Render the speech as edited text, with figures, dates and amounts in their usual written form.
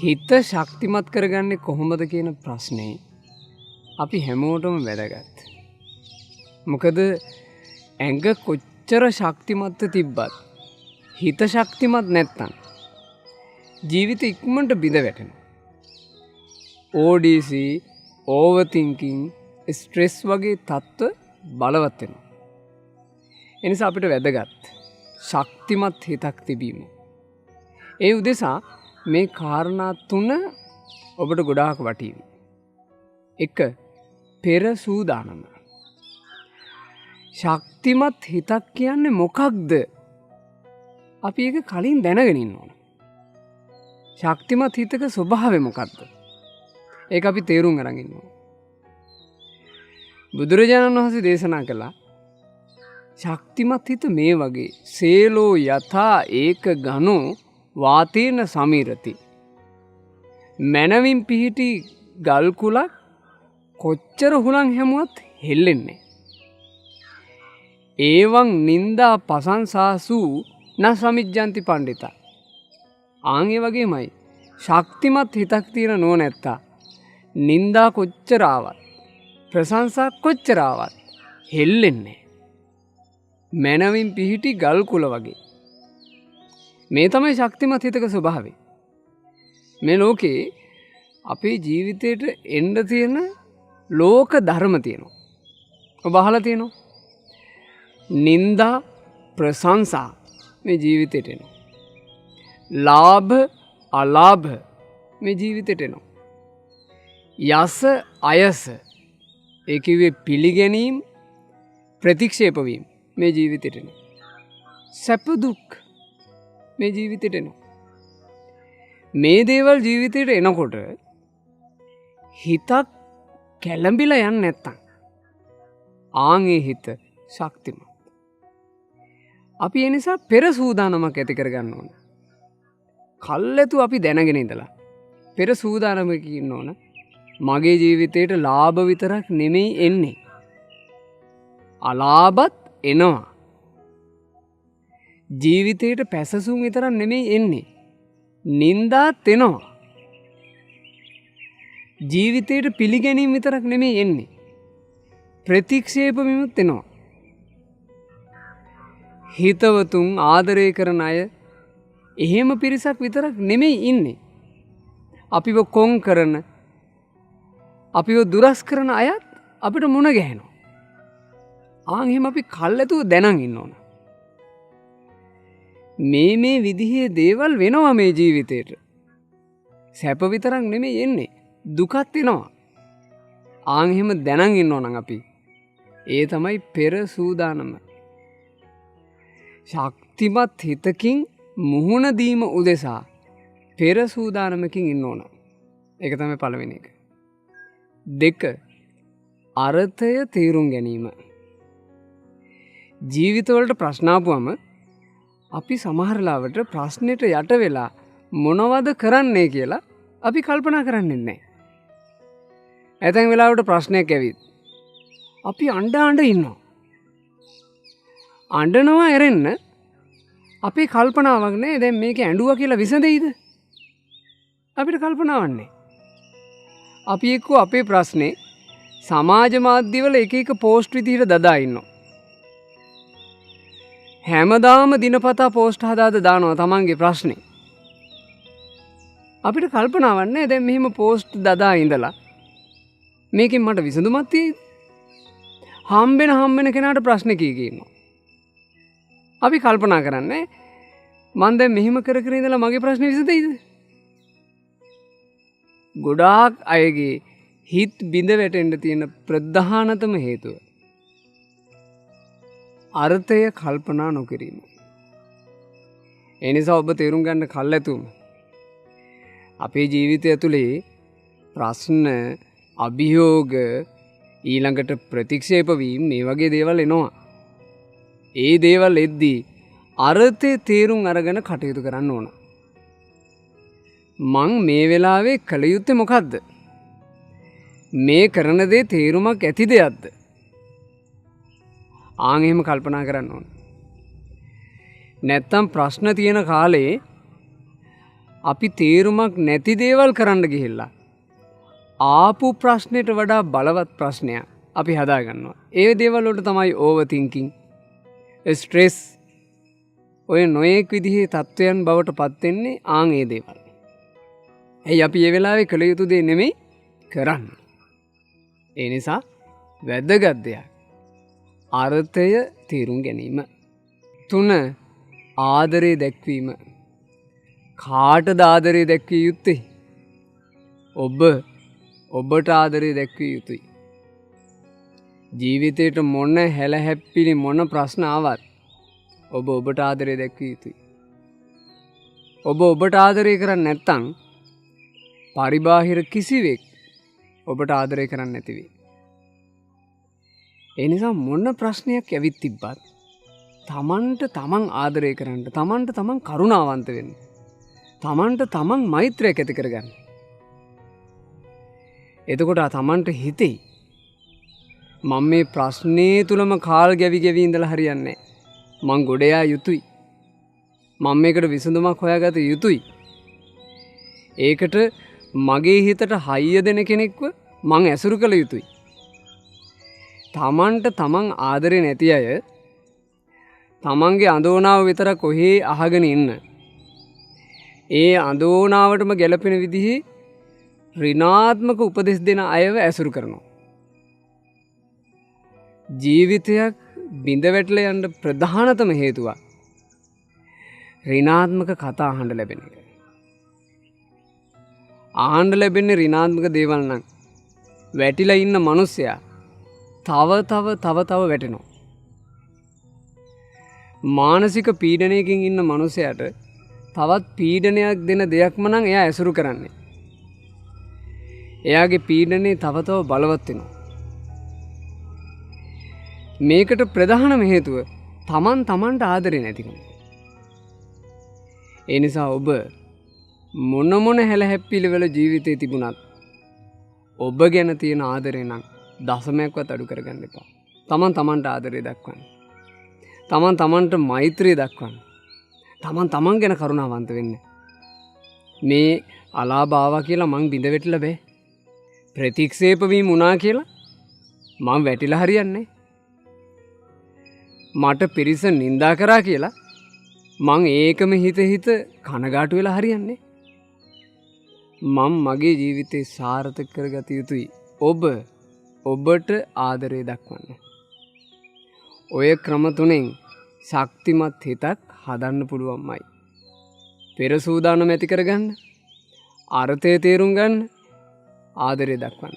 හිත ශක්තිමත් කරගන්නේ කොහොමද කියන ප්‍රශ්නේ අපි හැමෝටම වැදගත්. මොකද ඇඟ කොච්චර ශක්තිමත්ව තිබ්බත් හිත ශක්තිමත් නැත්තම් ජීවිත ඉක්මනට බිඳ වැටෙනවා. ODC, overthinking, stress වගේ තත්ත්ව බලවත් වෙනවා. ඒ නිසා අපිට වැදගත් ශක්තිමත් හිතක් තිබීම. ඒ උදෙසා මේ කාරණා තුන ඔබට ගොඩාක් වටීවි. 1. පෙර සූදානම. ශක්තිමත් හිතක් කියන්නේ මොකක්ද? අපි ඒක කලින් දැනගෙන ඉන්න ඕන. ශක්තිමත් හිතක ස්වභාවය මොකක්ද? ඒක අපි තේරුම් අරන් ඉන්න ඕන. බුදුරජාණන් වහන්සේ දේශනා කළා ශක්තිමත් හිත මේ වගේ සේලෝ යථා ඒක ගනෝ වාතේන සමීරති. මනවින් පිහිටි ගල් කුලක් කොච්චර හුලං හැමුවත් හෙල්ලෙන්නේ. ඒවං නින්දා පසංසාසු න සමිජ්ජන්ති පණ්ඩිතා. ආන්ගේ වගේමයි ශක්තිමත් හිතක් තියෙන නුවණැත්තා නින්දා කොච්චර ආවත් ප්‍රශංසා කොච්චර ආවත් හෙල්ලෙන්නේ. මනවින් පිහිටි ගල් කුල වගේ. මේ තමයි ශක්තිමත් හිතක ස්වභාවය. මේ ලෝකේ අපේ ජීවිතේට එන්න තියෙන ලෝක ධර්ම තියෙනවා. ඔබ අහලා තියෙනවා. නින්දා ප්‍රශංසා මේ ජීවිතේට එනවා. ලාභ අලාභ මේ ජීවිතේට එනවා. යස අයස ඒ කිව්වේ පිළිගැනීම ප්‍රතික්ෂේප වීම මේ ජීවිතේට එනවා. සැප දුක් මේ ජීවිතේට එනවා. මේ දේවල් ජීවිතේට එනකොට හිතක් කැළඹිලා යන්නේ නැත්තම් ආන්ගේ හිත ශක්තිමත්. අපි ඒ නිසා පෙර සූදානමක් ඇති කරගන්න ඕන. කල්ැතු අපි දැනගෙන ඉඳලා පෙර සූදානමක ඉන්න ඕන. මගේ ජීවිතේට ලාභ විතරක් නෙමෙයි එන්නේ. අලාභත් එනවා. ජීවිතේට පැසසුම් විතරක් නෙමෙයි එන්නේ. නින්දාත් එනවා. ජීවිතේට පිළිගැනීම විතරක් නෙමෙයි එන්නේ. ප්‍රතික්ෂේප විමුත් එනවා. හිතවතුන් ආදරය කරන අය එහෙම පිරිසක් විතරක් නෙමෙයි ඉන්නේ. අපිව කොන් කරන අපිව දුරස් කරන අයත් අපිට මුණ ගැහෙනවා. ආන් එහෙම අපි කල්ැතුව දැනන් ඉන්න ඕන. මේ විදිහේ දේවල් වෙනවා මේ ජීවිතේට. සැප විතරක් නෙමෙයි එන්නේ. දුකත් එනවා. ආන් එහෙම දැනන් ඉන්න ඕන අපි. ඒ තමයි පෙර සූදානම. ශක්තිමත් හිතකින් මුහුණ දීම උදෙසා පෙර සූදානමකින් ඉන්න ඕන. ඒක තමයි පළවෙනි එක. 2. අර්ථය තේරුම් ගැනීම. ජීවිතවලට ප්‍රශ්න ආපුවම අපි සමහර ලාවට ප්‍රශ්නෙට යට වෙලා මොනවද කරන්නේ කියලා අපි කල්පනා කරන්නේ නැහැ. ඇතැම් වෙලාවට ප්‍රශ්නයක් ඇවිත් අපි අඬ ඉන්නවා. අඬනවා ඇරෙන්න අපේ කල්පනාවක් නෑ දැන් මේක ඇඬුවා කියලා විසඳෙයිද? අපිට කල්පනාවක් නෑ. අපි එක්කෝ අපේ ප්‍රශ්නේ සමාජ මාධ්‍යවල එක පෝස්ට් විදිහට දදා ඉන්නවා. හැමදාම දිනපතා පෝස්ට් හදාද දානවා තමන්ගේ ප්‍රශ්නේ. අපිට කල්පනාවක් නෑ දැන් මෙහෙම පෝස්ට් දදා ඉඳලා මේකෙන් මට විසඳුමක් තියෙයිද? හම්බෙන කෙනාට ප්‍රශ්න කී කියනවා. අපි කල්පනා කරන්නේ මන් දැන් මෙහෙම කර ඉඳලා මගේ ප්‍රශ්නේ විසඳෙයිද? ගොඩාක් අයගේ හිත බිඳ වැටෙන්න තියෙන ප්‍රධානතම හේතුව අර්ථය කල්පනා නොකිරීම. ඒ නිසා ඔබ තේරුම් ගන්න කල්ැතුම අපේ ජීවිතය ඇතුලේ ප්‍රශ්න, අභියෝග, ඊළඟට ප්‍රතික්ෂේප වීම මේ වගේ දේවල් එනවා. ඒ දේවල් එද්දී අර්ථය තේරුම් අරගෙන කටයුතු කරන්න ඕන. මං මේ වෙලාවේ කළ යුත්තේ මොකද්ද? මේ කරන දේ තේරුමක් ඇති දෙයක්ද? ආන් එහෙම කල්පනා කරන්න ඕන. නැත්තම් ප්‍රශ්න තියෙන කාලේ අපි තේරුමක් නැති දේවල් කරන්න ගිහිල්ලා ආපු ප්‍රශ්නෙට වඩා බලවත් ප්‍රශ්නයක් අපි හදාගන්නවා. ඒ දේවල් වලට තමයි ඕවර් තින්කින්, ස්ට්‍රෙස්, ඔය නොයෙක් විදිහේ තත්ත්වයන් බවට පත් වෙන්නේ ආන් ඒ දේවල්. ඇයි අපි ඒ වෙලාවේ කළ යුතු දේ නෙමෙයි කරන්නේ. ඒ නිසා වැදගත් දෙයක් අර්ථය තේරුම් ගැනීම. 3 ආදරේ දැක්වීම. කාටද ආදරේ දැක්විය යුත්තේ? ඔබට ආදරේ දැක්විය යුතුයි. ජීවිතේට මොන හැලහැප්පිලි මොන ප්‍රශ්න ආවත් ඔබට ආදරේ දැක්විය යුතුයි. ඔබට ආදරේ කරන්නේ නැත්නම් පරිබාහිර කිසිවෙක් ඔබට ආදරේ කරන්නේ නැති වෙයි. ඒ නිසා මොන ප්‍රශ්නයක් ඇවිත් තිබ්බත් තමන්ට තමන් ආදරය කරන්න, තමන්ට තමන් කරුණාවන්ත වෙන්න, තමන්ට තමන් මෛත්‍රියක් ඇති කරගන්න. එතකොට තමන්ට හිතෙයි මම මේ ප්‍රශ්නේ තුලම කාල් ගැවි ඉඳලා හරියන්නේ නැහැ. මං ගොඩ යා යුතුයි. මම මේකට විසඳුමක් හොයාගත යුතුයි. ඒකට මගේ හිතට හයිය දෙන කෙනෙක්ව මං ඇසුරු කළ යුතුයි. තමන්ට තමන් ආදරේ නැති අය තමන්ගේ අඳෝනාව විතරක් කොහේ අහගෙන ඉන්න. ඒ අඳෝනාවටම ගැලපෙන විදිහේ ඍණාත්මක උපදෙස් දෙන අයව ඇසුරු කරනවා. ජීවිතයක් බිඳ වැටලා යන්න ප්‍රධානතම හේතුව ඍණාත්මක කතා අහන්න ලැබෙන එක. අහන්න ලැබෙන්නේ ඍණාත්මක දේවල් නම් වැටිලා ඉන්න මිනිස්සයා තව වැටෙනවා. මානසික පීඩනයකින් ඉන්න මිනිසයාට තවත් පීඩනයක් දෙන දෙයක්ම නම් එයා ඇසුරු කරන්නේ. එයාගේ පීඩනේ තව බලවත් වෙනවා. මේකට ප්‍රධානම හේතුව තමන්ට ආදරේ නැතිකම. ඒ නිසා ඔබ මොන හැලහැප්පිලි වල ජීවිතේ තිබුණත් ඔබ ගැන තියෙන ආදරේ නම් දශමයක්වත් අඩු කරගන්න එපා. තමන්ට ආදරේ දක්වන්න. තමන්ට මෛත්‍රිය දක්වන්න. තමන් ගැන කරුණාවන්ත වෙන්න. මේ අලාභාවා කියලා මං බිඳ වැටිලා බෑ. ප්‍රතික්ෂේප වීම වුණා කියලා මං වැටිලා හරියන්නේ. මට පිරිස නිඳා කරා කියලා මං ඒකම හිත කනගාටු වෙලා හරියන්නේ. මම මගේ ජීවිතේ සාර්ථක කරගත යුතුයි. ඔබට ආදරේ දක්වන්න. ඔය ක්‍රම තුනෙන් ශක්තිමත් හිතක් හදන්න පුළුවන්මයි. පෙර සූදානම් ඇති කරගන්න, අර්ථය තේරුම් ගන්න, ආදරේ දක්වන්න.